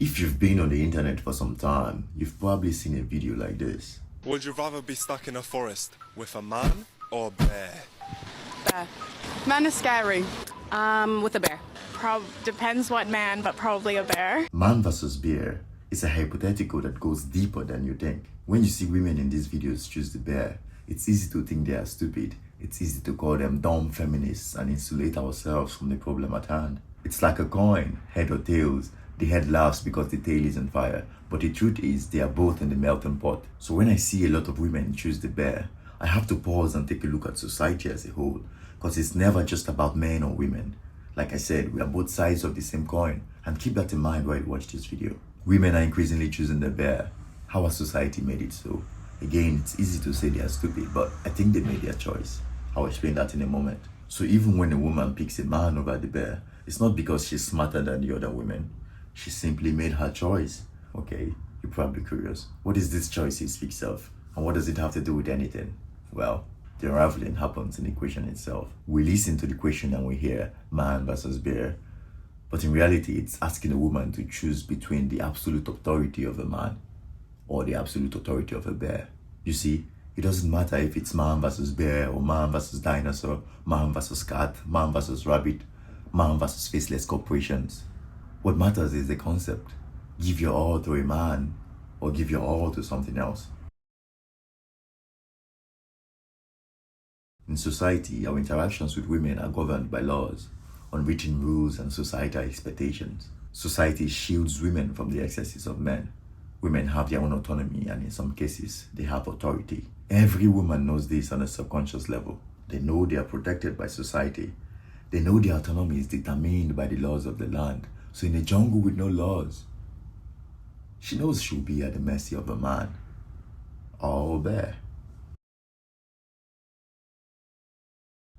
If you've been on the internet for some time, you've probably seen a video like this. Would you rather be stuck in a forest with a man or a bear? Bear. Man is scary. With a bear. Depends what man, but probably a bear. Man versus bear is a hypothetical that goes deeper than you think. When you see women in these videos choose the bear, it's easy to think they are stupid. It's easy to call them dumb feminists and insulate ourselves from the problem at hand. It's like a coin, head or tails. The head laughs because the tail is on fire, but the truth is they are both in the melting pot. So when I see a lot of women choose the bear, I have to pause and take a look at society as a whole, because it's never just about men or women. Like I said, we are both sides of the same coin, and keep that in mind while you watch this video. Women are increasingly choosing the bear. How has society made it so? Again, it's easy to say they are stupid, but I think they made their choice. I'll explain that in a moment. So even when a woman picks a man over the bear, it's not because she's smarter than the other women. She simply made her choice. Okay, you're probably curious. What is this choice he speaks of? And what does it have to do with anything? Well, the unraveling happens in the question itself. We listen to the question and we hear man versus bear. But in reality, it's asking a woman to choose between the absolute authority of a man or the absolute authority of a bear. You see, it doesn't matter if it's man versus bear or man versus dinosaur, man versus cat, man versus rabbit, man versus faceless corporations. What matters is the concept. Give your all to a man or give your all to something else. In society, our interactions with women are governed by laws, unwritten rules, and societal expectations. Society shields women from the excesses of men. Women have their own autonomy, and in some cases, they have authority. Every woman knows this on a subconscious level. They know they are protected by society. They know their autonomy is determined by the laws of the land. So in a jungle with no laws, she knows she'll be at the mercy of a man or a bear.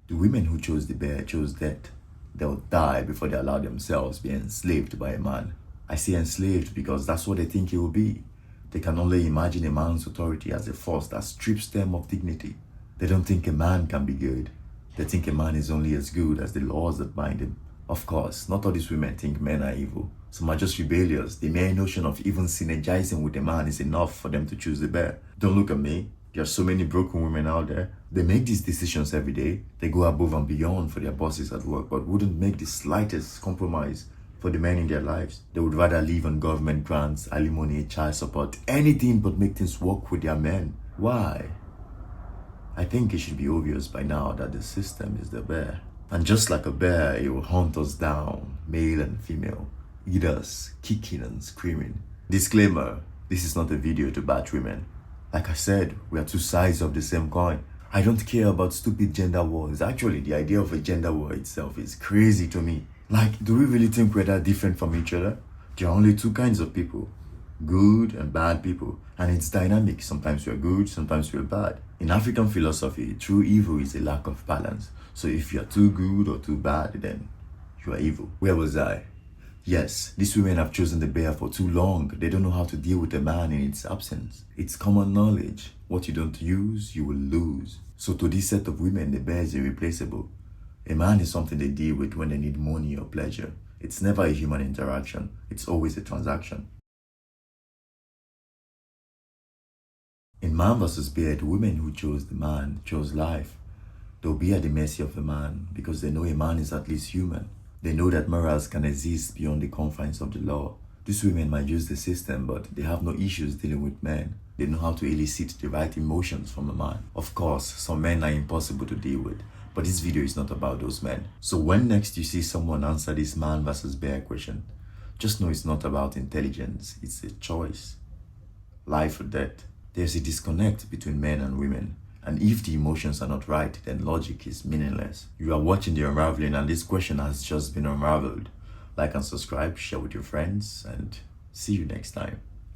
The women who chose the bear chose death. They'll die before they allow themselves be enslaved by a man. I say enslaved because that's what they think it will be. They can only imagine a man's authority as a force that strips them of dignity. They don't think a man can be good. They think a man is only as good as the laws that bind him. Of course, not all these women think men are evil. Some are just rebellious. The mere notion of even synergizing with a man is enough for them to choose the bear. Don't look at me. There are so many broken women out there. They make these decisions every day. They go above and beyond for their bosses at work, but wouldn't make the slightest compromise for the men in their lives. They would rather live on government grants, alimony, child support, anything but make things work with their men. Why? I think it should be obvious by now that the system is the bear. And just like a bear, it will hunt us down, male and female, eat us, kicking and screaming. Disclaimer, this is not a video to bash women. Like I said, we are two sides of the same coin. I don't care about stupid gender wars. Actually, the idea of a gender war itself is crazy to me. Like, do we really think we're that different from each other? There are only two kinds of people, good and bad people. And it's dynamic. Sometimes we're good, sometimes we're bad. In African philosophy, true evil is a lack of balance. So if you're too good or too bad, then you are evil. Where was I? Yes, these women have chosen the bear for too long. They don't know how to deal with a man in its absence. It's common knowledge. What you don't use, you will lose. So to this set of women, the bear is irreplaceable. A man is something they deal with when they need money or pleasure. It's never a human interaction. It's always a transaction. In Man vs. Bear, the women who chose the man chose life. They'll be at the mercy of a man because they know a man is at least human. They know that morals can exist beyond the confines of the law. These women might use the system, but they have no issues dealing with men. They know how to elicit the right emotions from a man. Of course, some men are impossible to deal with, but this video is not about those men. So when next you see someone answer this man versus bear question, just know it's not about intelligence, it's a choice. Life or death. There's a disconnect between men and women. And if the emotions are not right, then logic is meaningless. You are watching the Unraveling and this question has just been unraveled. Like and subscribe, share with your friends, and see you next time.